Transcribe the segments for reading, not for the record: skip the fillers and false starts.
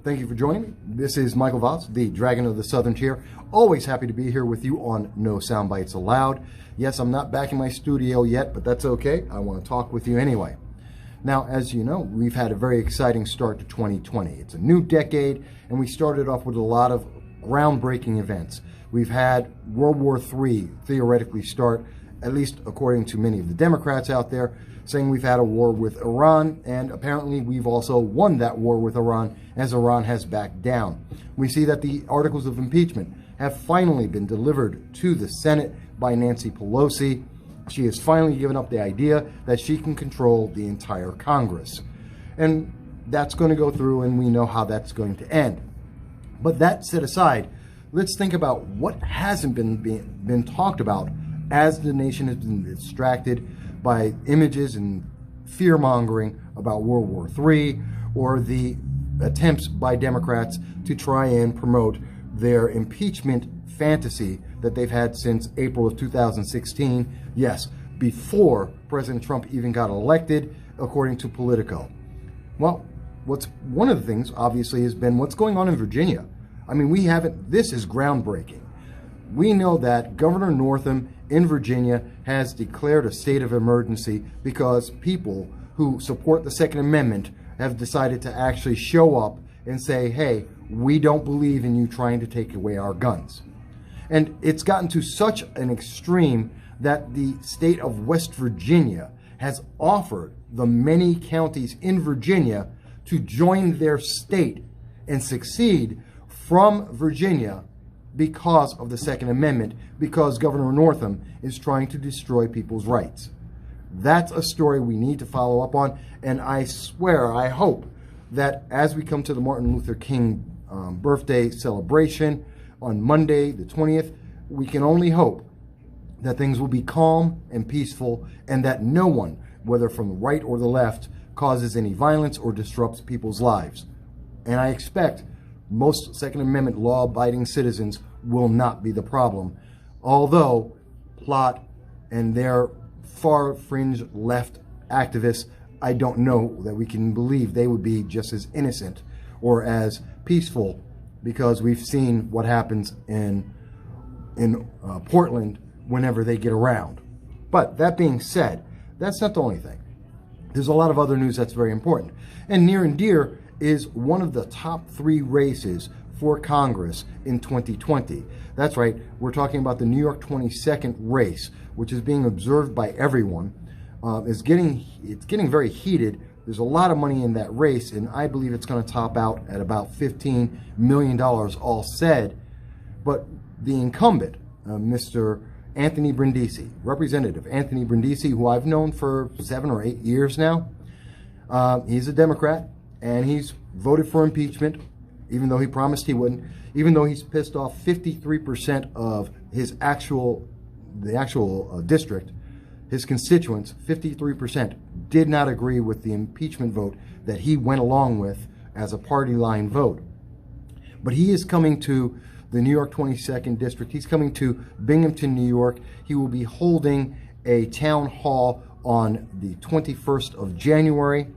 Thank you for joining me. This is Michael Voss, the Dragon of the Southern Tier. Always happy to be here with you on No Soundbites Allowed. Yes, I'm not back in my studio yet, but that's okay. I want to talk with you anyway. Now, as you know, we've had a very exciting start to 2020. It's a new decade, and we started off with a lot of groundbreaking events. We've had World War III theoretically start, at least according to many of the Democrats out there, saying we've had a war with Iran, and apparently we've also won that war with Iran, as Iran has backed down. We see that the articles of impeachment have finally been delivered to the Senate by Nancy Pelosi. She has finally given up the idea that she can control the entire Congress. And that's going to go through, and we know how that's going to end. But that set aside, let's think about what hasn't been talked about as the nation has been distracted by images and fear-mongering about World War III, or the attempts by Democrats to try and promote their impeachment fantasy that they've had since April of 2016. Yes, before President Trump even got elected, according to Politico. Well, one of the things, obviously, has been what's going on in Virginia. I mean, this is groundbreaking. We know that Governor Northam in Virginia has declared a state of emergency because people who support the Second Amendment have decided to actually show up and say, hey, we don't believe in you trying to take away our guns. And it's gotten to such an extreme that the state of West Virginia has offered the many counties in Virginia to join their state and secede from Virginia because of the Second Amendment, because Governor Northam is trying to destroy people's rights. That's a story we need to follow up on, and I swear, I hope that as we come to the Martin Luther King birthday celebration on Monday, the 20th, we can only hope that things will be calm and peaceful, and that no one, whether from the right or the left, causes any violence or disrupts people's lives. And I expect most Second Amendment law-abiding citizens will not be the problem, although Plot and their far fringe left activists, I don't know that we can believe they would be just as innocent or as peaceful, because we've seen what happens in Portland whenever they get around. But that being said, that's not the only thing. There's a lot of other news that's very important. And near and dear is one of the top 3 races for Congress in 2020. That's right, we're talking about the New York 22nd race, which is being observed by everyone. It's getting very heated. There's a lot of money in that race, and I believe it's going to top out at about $15 million all said. But the incumbent, Mr. Anthony Brindisi, Representative Anthony Brindisi, who I've known for 7 or 8 years now, he's a Democrat, and he's voted for impeachment, even though he promised he wouldn't, even though he's pissed off 53% of the actual district. His constituents, 53%, did not agree with the impeachment vote that he went along with as a party line vote. But he is coming to the New York 22nd district. He's coming to Binghamton, New York. He will be holding a town hall on the 21st of January.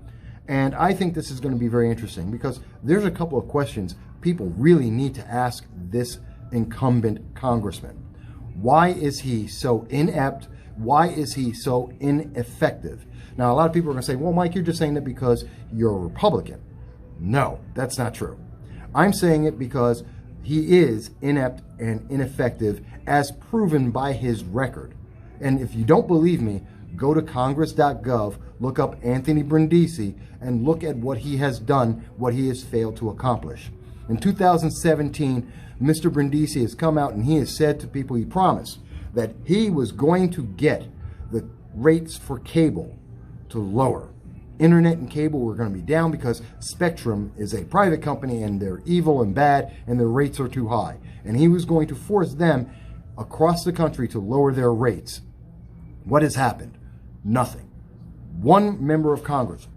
And I think this is going to be very interesting, because there's a couple of questions people really need to ask this incumbent congressman. Why is he so inept? Why is he so ineffective? Now, a lot of people are going to say, well, Mike, you're just saying that because you're a Republican. No, that's not true. I'm saying it because he is inept and ineffective, as proven by his record. And if you don't believe me, go to congress.gov, look up Anthony Brindisi, and look at what he has done, what he has failed to accomplish. In 2017, Mr. Brindisi has come out and he has said to people, he promised that he was going to get the rates for cable to lower. Internet and cable were going to be down because Spectrum is a private company and they're evil and bad and their rates are too high. And he was going to force them across the country to lower their rates. What has happened? Nothing. One member of Congress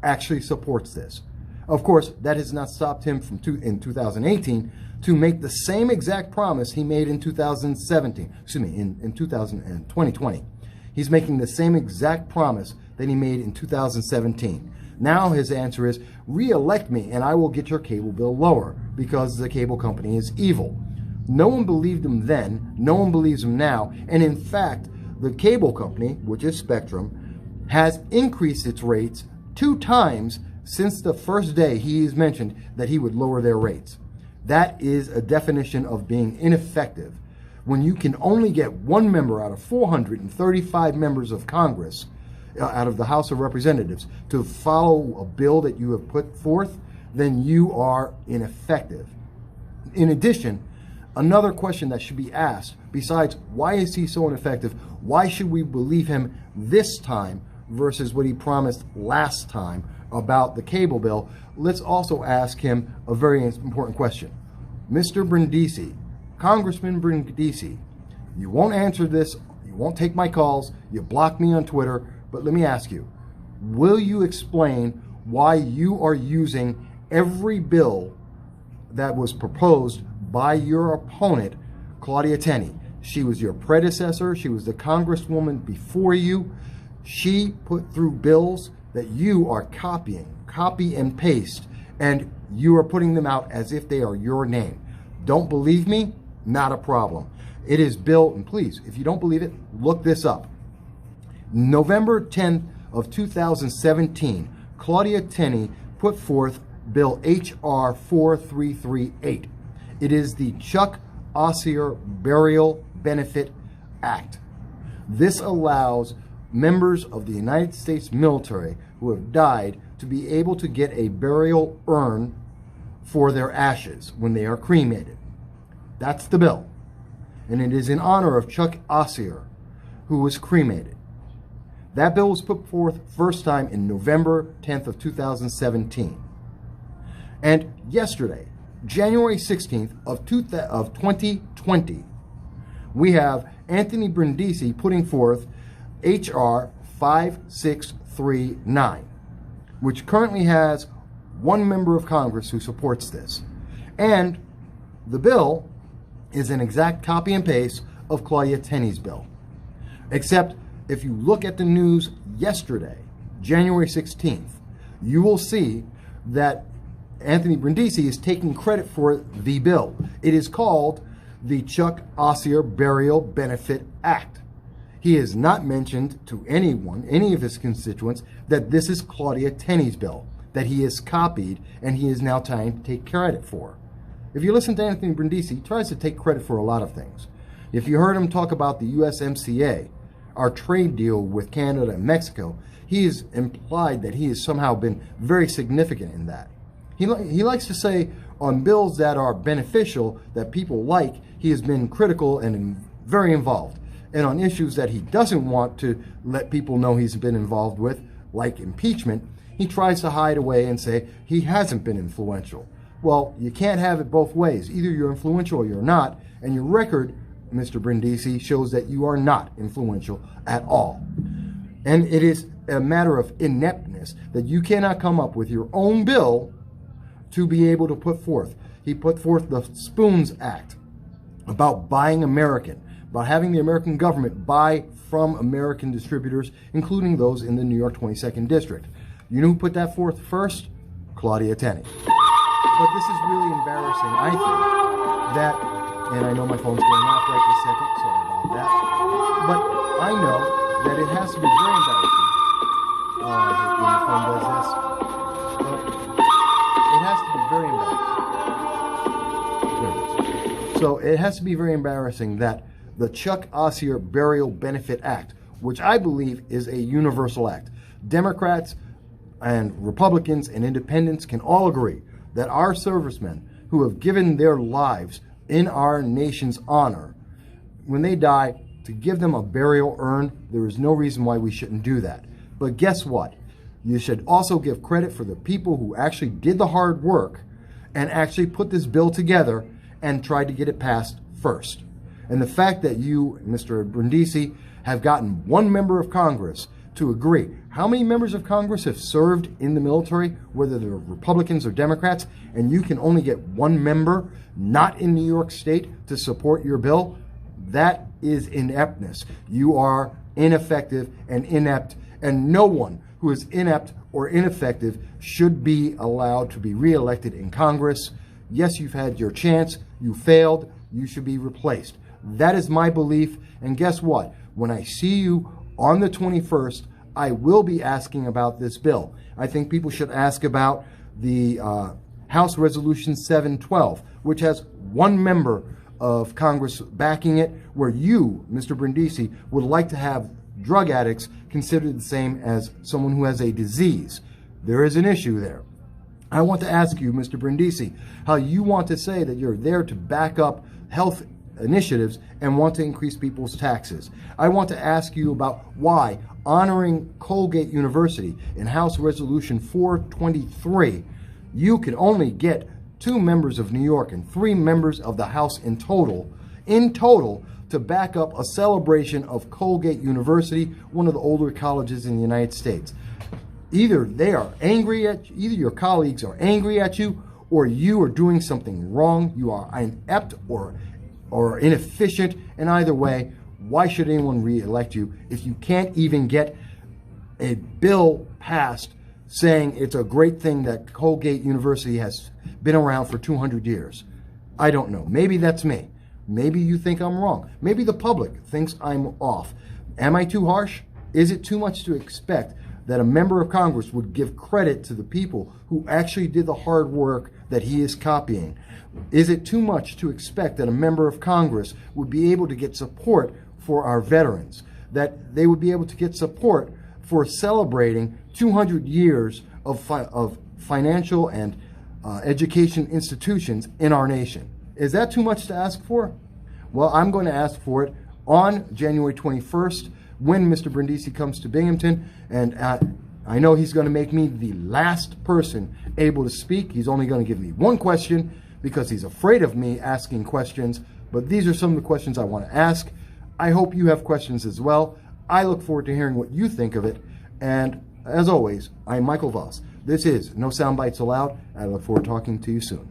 actually supports this. Of course, that has not stopped him from in 2018 to make the same exact promise he made in 2017. Excuse me, in 2020. He's making the same exact promise that he made in 2017. Now his answer is, re-elect me and I will get your cable bill lower because the cable company is evil. No one believed him then, no one believes him now, and in fact, the cable company, which is Spectrum, has increased its rates 2 times since the first day he has mentioned that he would lower their rates. That is a definition of being ineffective. When you can only get 1 member out of 435 members of Congress, out of the House of Representatives, to follow a bill that you have put forth, then you are ineffective. In addition, another question that should be asked, besides why is he so ineffective, why should we believe him this time versus what he promised last time about the cable bill, let's also ask him a very important question. Mr. Brindisi, Congressman Brindisi, you won't answer this, you won't take my calls, you block me on Twitter, but let me ask you, will you explain why you are using every bill that was proposed by your opponent, Claudia Tenney? She was your predecessor, she was the congresswoman before you. She put through bills that you are copying, copy and paste, and you are putting them out as if they are your name. Don't believe me? Not a problem. It is Bill, and please, if you don't believe it, look this up. November 10th of 2017, Claudia Tenney put forth Bill H.R. 4338. It is the Chuck Ossier Burial Benefit Act. This allows members of the United States military who have died to be able to get a burial urn for their ashes when they are cremated. That's the bill. And it is in honor of Chuck Ossier, who was cremated. That bill was put forth first time in November 10th of 2017. And yesterday, January 16th of 2020, we have Anthony Brindisi putting forth H.R. 5639, which currently has 1 member of Congress who supports this. And the bill is an exact copy and paste of Claudia Tenney's bill. Except if you look at the news yesterday, January 16th, you will see that Anthony Brindisi is taking credit for the bill. It is called the Chuck Ossier Burial Benefit Act. He has not mentioned to anyone, any of his constituents, that this is Claudia Tenney's bill, that he has copied and he is now trying to take credit for. If you listen to Anthony Brindisi, he tries to take credit for a lot of things. If you heard him talk about the USMCA, our trade deal with Canada and Mexico, he has implied that he has somehow been very significant in that. He likes to say on bills that are beneficial, that people like, he has been critical and very involved. And on issues that he doesn't want to let people know he's been involved with, like impeachment, he tries to hide away and say he hasn't been influential. Well, you can't have it both ways. Either you're influential or you're not, and your record, Mr. Brindisi, shows that you are not influential at all. And it is a matter of ineptness that you cannot come up with your own bill to be able to put forth. He put forth the Spoons Act about buying American, about having the American government buy from American distributors, including those in the New York 22nd District. You know who put that forth first? Claudia Tenney. But this is really embarrassing, I think, that, and I know my phone's going off right this second, sorry about that, but I know that it has to be very embarrassing. Oh, I hate when the phone does this. But it has to be very embarrassing. So it has to be very embarrassing that the Chuck Ossier Burial Benefit Act, which I believe is a universal act. Democrats and Republicans and independents can all agree that our servicemen who have given their lives in our nation's honor, when they die, to give them a burial urn, there is no reason why we shouldn't do that. But guess what? You should also give credit for the people who actually did the hard work and actually put this bill together and tried to get it passed first. And the fact that you, Mr. Brindisi, have gotten 1 member of Congress to agree. How many members of Congress have served in the military, whether they're Republicans or Democrats, and you can only get 1 member not in New York State to support your bill? That is ineptness. You are ineffective and inept, and no one who is inept or ineffective should be allowed to be reelected in Congress. Yes, you've had your chance. You failed. You should be replaced. That is my belief. And guess what? When I see you on the 21st, I will be asking about this bill. I think people should ask about the House Resolution 712, which has one member of Congress backing it, where you, Mr. Brindisi, would like to have drug addicts considered the same as someone who has a disease. There is an issue there. I want to ask you, Mr. Brindisi, how you want to say that you're there to back up health initiatives and want to increase people's taxes. I want to ask you about why honoring Colgate University in House Resolution 423, you could only get 2 members of New York and 3 members of the House in total, to back up a celebration of Colgate University, one of the older colleges in the United States. Either they are angry at you, either your colleagues are angry at you, or you are doing something wrong. You are inept or inefficient, and either way, why should anyone re-elect you if you can't even get a bill passed saying it's a great thing that Colgate University has been around for 200 years? I don't know. Maybe that's me. Maybe you think I'm wrong. Maybe the public thinks I'm off. Am I too harsh? Is it too much to expect that a member of Congress would give credit to the people who actually did the hard work that he is copying? Is it too much to expect that a member of Congress would be able to get support for our veterans, that they would be able to get support for celebrating 200 years of financial and education institutions in our nation? Is that too much to ask for? Well, I'm going to ask for it on January 21st when Mr. Brindisi comes to Binghamton, and I know he's going to make me the last person able to speak. He's only going to give me one question because he's afraid of me asking questions, but these are some of the questions I want to ask. I hope you have questions as well. I look forward to hearing what you think of it, and as always, I'm Michael Voss. This is No Soundbites Allowed. I look forward to talking to you soon.